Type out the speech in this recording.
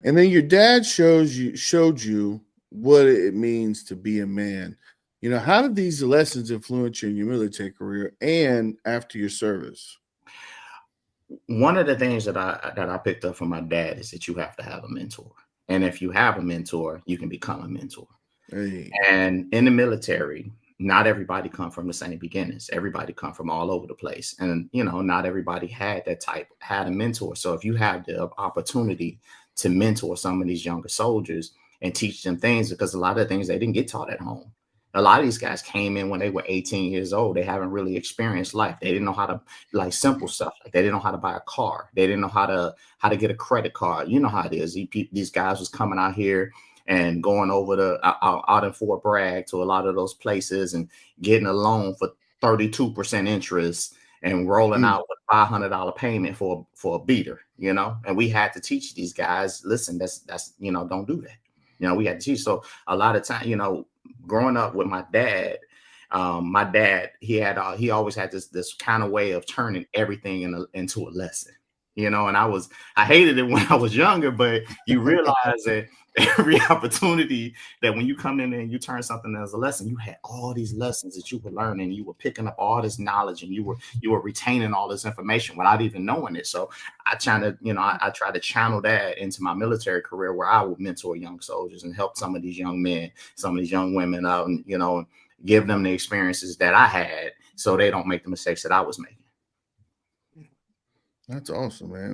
And then your dad showed you what it means to be a man. How did these lessons influence you in your military career and after your service? One of the things that I picked up from my dad is that you have to have a mentor. And if you have a mentor, you can become a mentor. Hey. And in the military, not everybody come from the same beginnings. Everybody come from all over the place. And, not everybody had a mentor. So if you have the opportunity to mentor some of these younger soldiers and teach them things, because a lot of things they didn't get taught at home. A lot of these guys came in when they were 18 years old. They haven't really experienced life. They didn't know how to, like, simple stuff. Like, they didn't know how to buy a car. They didn't know how to get a credit card. You know how it is. These guys was coming out here and going over out in Fort Bragg to a lot of those places and getting a loan for 32% interest and rolling Mm. out with $500 payment for a beater, and we had to teach these guys, listen, that's don't do that. We had to teach. So a lot of time, growing up with my dad, he always had this kind of way of turning everything into a lesson. And I hated it when I was younger, but you realize that every opportunity that when you come in and you turn something as a lesson, you had all these lessons that you were learning, you were picking up all this knowledge, and you were retaining all this information without even knowing it. So I try to channel that into my military career, where I would mentor young soldiers and help some of these young men, some of these young women out, and give them the experiences that I had so they don't make the mistakes that I was making. That's awesome, man.